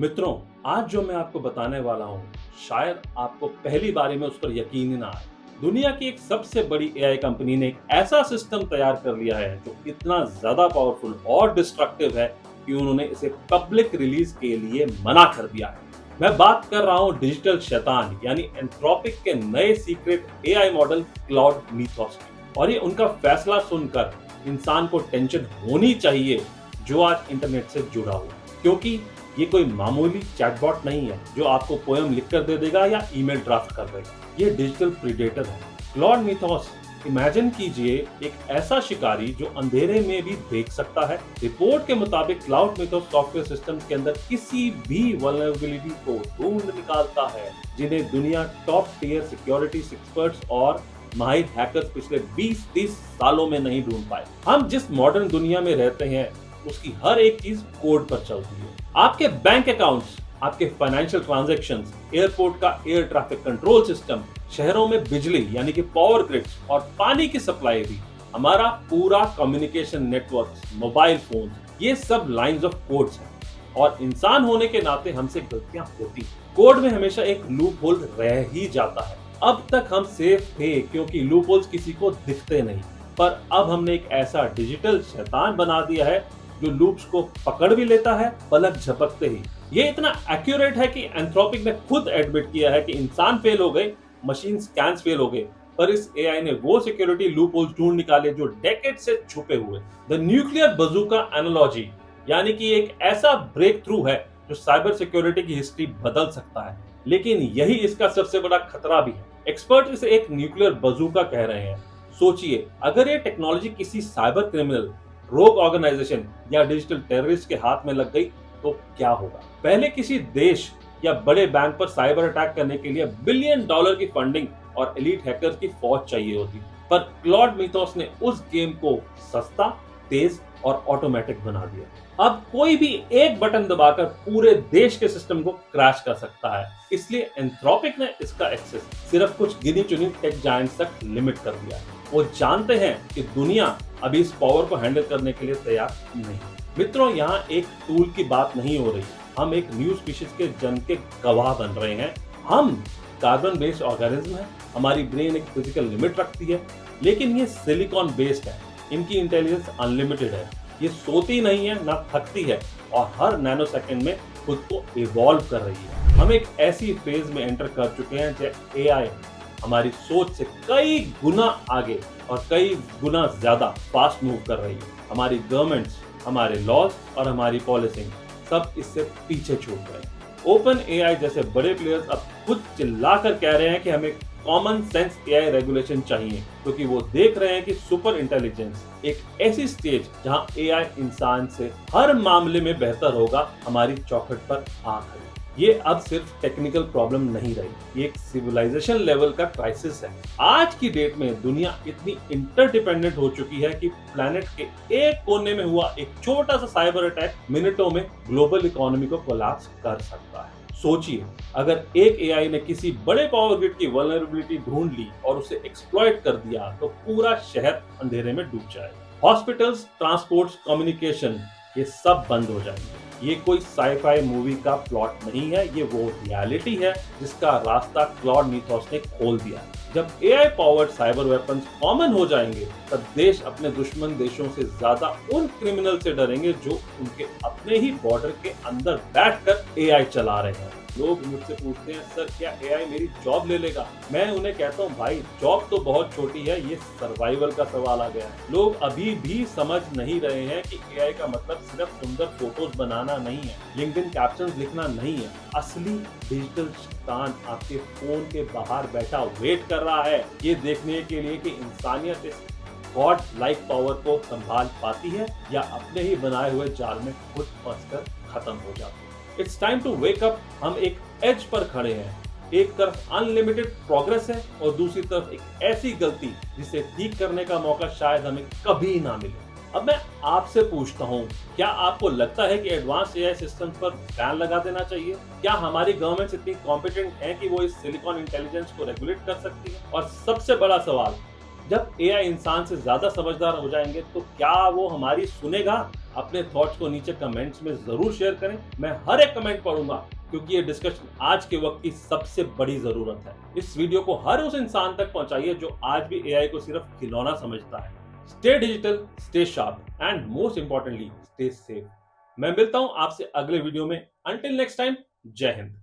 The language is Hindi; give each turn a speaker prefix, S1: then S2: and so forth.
S1: मित्रों, आज जो मैं आपको बताने वाला हूँ, शायद आपको पहली बारी में उस पर यकीन ही ना आए। दुनिया की एक सबसे बड़ी एआई कंपनी ने एक ऐसा सिस्टम तैयार कर लिया है जो इतना ज्यादा पावरफुल और डिस्ट्रक्टिव है कि उन्होंने इसे पब्लिक रिलीज के लिए मना कर दिया है। मैं बात कर रहा हूँ डिजिटल शैतान यानी एंथ्रोपिक के नए secret AI model cloud mythos की। और ये उनका फैसला सुनकर इंसान को टेंशन होनी चाहिए जो आज इंटरनेट से जुड़ा हुआ, क्योंकि ये कोई मामूली चैटबॉट नहीं है जो आपको पोयम लिखकर दे देगा या ईमेल ड्राफ्ट कर देगा। ये डिजिटल प्रीडेटर है। क्लॉड मिथोस, इमेजिन कीजिए एक ऐसा शिकारी जो अंधेरे में भी देख सकता है। रिपोर्ट के मुताबिक क्लाउड मिथोस सॉफ्टवेयर सिस्टम के अंदर किसी भी वल्नरेबिलिटी को ढूंढ निकालता है जिन्हें दुनिया टॉप टियर सिक्योरिटी एक्सपर्ट्स और माहिर हैकर्स पिछले 20-30 सालों में नहीं ढूंढ पाए। हम जिस मॉडर्न दुनिया में रहते हैं उसकी हर एक चीज कोड पर चलती है। आपके बैंक अकाउंट्स, आपके फाइनेंशियल ट्रांजैक्शंस, एयरपोर्ट का एयर ट्रैफिक कंट्रोल सिस्टम, शहरों में बिजली यानी कि पावर ग्रिड्स और पानी की सप्लाई भी, हमारा पूरा कम्युनिकेशन नेटवर्क, मोबाइल फोन, ये सब लाइंस ऑफ कोड्स हैं। और इंसान होने के नाते हमसे गलतियां होती हैं। कोड में हमेशा एक लूप होल रह ही जाता है। अब तक हम सेफ थे क्योंकि लूप होल्स किसी को दिखते नहीं, पर अब हमने एक ऐसा डिजिटल शैतान बना दिया है जो लूप्स को पकड़ भी लेता है पलक झपकते ही। ये इतना एक्यूरेट है कि एंथ्रोपिक ने खुद एडमिट किया है कि इंसान फेल हो गए, मशीन स्कैन्स फेल हो गए, पर इस एआई ने वो सिक्योरिटी लूप होल्स ढूंढ निकाले जो डेकेड से छुपे हुए। द न्यूक्लियर बजूका एनालॉजी, यानी कि एक ऐसा ब्रेक थ्रू है जो साइबर सिक्योरिटी की हिस्ट्री बदल सकता है, लेकिन यही इसका सबसे बड़ा खतरा भी है। एक्सपर्ट इसे एक न्यूक्लियर बजूका कह रहे हैं। सोचिए, अगर ये टेक्नोलॉजी किसी साइबर क्रिमिनल, रोग ऑर्गेनाइजेशन या डिजिटल टेररिस्ट के हाथ में लग गई तो क्या होगा? पहले किसी देश या बड़े बैंक पर साइबर अटैक करने के लिए बिलियन डॉलर की फंडिंग और एलीट हैकर्स की फौज चाहिए होती, पर क्लॉड मिथोस ने उस गेम को सस्ता, तेज और ऑटोमेटिक बना दिया। अब कोई भी एक बटन दबाकर पूरे देश के सिस्टम को क्रैश कर सकता है। इसलिए एंथ्रोपिक ने इसका एक्सेस सिर्फ कुछ गिनी चुनी टेक जायंट्स तक लिमिट कर दिया है। वो जानते हैं कि दुनिया अभी इस पावर को हैंडल करने के लिए तैयार नहीं। मित्रों, यहाँ एक टूल की बात नहीं हो रही, हम एक न्यू स्पीशीज के जन्म के गवाह बन रहे हैं। हम कार्बन बेस्ड ऑर्गेनिज्म है, हमारी ब्रेन एक फिजिकल लिमिट रखती है, लेकिन ये सिलिकॉन बेस्ड है। इनकी इंटेलिजेंस अनलिमिटेड है, ये सोती नहीं है, ना थकती है और हर नैनो सेकेंड में खुद को इवॉल्व कर रही है। हम एक ऐसी फेज में एंटर कर चुके हैं जब एआई हमारी सोच से कई गुना आगे और कई गुना ज्यादा फास्ट मूव कर रही है। हमारी गवर्नमेंट्स, हमारे लॉज और हमारी पॉलिसिंग सब इससे पीछे छूट गए। ओपन एआई जैसे बड़े प्लेयर्स अब खुद चिल्लाकर कह रहे हैं कि हमें कॉमन सेंस एआई रेगुलेशन चाहिए, क्योंकि वो देख रहे हैं कि सुपर इंटेलिजेंस एक ऐसी स्टेज जहां एआई इंसान से हर मामले में बेहतर होगा, हमारी चौखट पर आ खड़ी। ये अब सिर्फ टेक्निकल प्रॉब्लम नहीं रही, ये एक सिविलाइजेशन लेवल का क्राइसिस है। आज की डेट में दुनिया इतनी इंटरडिपेंडेंट हो चुकी है कि प्लेनेट के एक कोने में हुआ एक छोटा सा साइबर अटैक मिनटों में ग्लोबल इकोनॉमी को कोलैप्स कर सकता है। सोचिए, अगर एक एआई ने किसी बड़े पावर ग्रिड की वल्नरेबिलिटी ढूंढ ली और उसे एक्सप्लॉइट कर दिया तो पूरा शहर अंधेरे में डूब जाएगा। हॉस्पिटल्स, ट्रांसपोर्ट्स, कम्युनिकेशन, ये सब बंद हो जाएंगे। ये कोई साई-फाई मूवी का प्लॉट नहीं है, ये वो रियलिटी है जिसका रास्ता क्लॉड मिथोस ने खोल दिया। जब AI powered cyber weapons common हो जाएंगे तब देश अपने दुश्मन देशों से ज्यादा उन क्रिमिनल से डरेंगे जो उनके अपने ही बॉर्डर के अंदर बैठकर एआई चला रहे हैं। लोग मुझसे पूछते हैं, सर क्या एआई मेरी जॉब ले लेगा? मैं उन्हें कहता हूँ, भाई जॉब तो बहुत छोटी है, ये सर्वाइवल का सवाल आ गया है। लोग अभी भी समझ नहीं रहे हैं कि एआई का मतलब सिर्फ सुंदर फोटोज बनाना नहीं है, लिंक्डइन कैप्शंस लिखना नहीं है। असली डिजिटल शैतान आपके फोन के बाहर बैठा वेट कर रहा है, ये देखने के लिए कि इंसानियत इस गॉड लाइक पावर को संभाल पाती है या अपने ही बनाए हुए जाल में खुद फंसकर खत्म हो जाती है। It's time to wake up. हम एक एज पर खड़े हैं। एक तरफ अनलिमिटेड प्रोग्रेस है और दूसरी तरफ एक ऐसी गलती जिसे ठीक करने का मौका शायद हमें कभी ना मिले। अब मैं आपसे पूछता हूँ, क्या आपको लगता है कि एडवांस एआई सिस्टम्स पर बैन लगा देना चाहिए? क्या हमारी गवर्नमेंट्स इतनी कॉम्पिटेंट है कि वो इस सिलिकॉन इंटेलिजेंस को रेगुलेट कर सकती है? और सबसे बड़ा सवाल, जब एआई इंसान से ज्यादा समझदार हो जाएंगे तो क्या वो हमारी सुनेगा अपने थॉट्स को नीचे कमेंट्स में जरूर शेयर करें। मैं हर एक कमेंट पढ़ूंगा क्योंकि ये डिस्कशन आज के वक्त की सबसे बड़ी जरूरत है। इस वीडियो को हर उस इंसान तक पहुंचाइए जो आज भी एआई को सिर्फ खिलौना समझता है। Stay digital, stay sharp and most importantly stay safe. मैं मिलता हूं आपसे अगले वीडियो में। अंटिल नेक्स्ट टाइम, जय हिंद।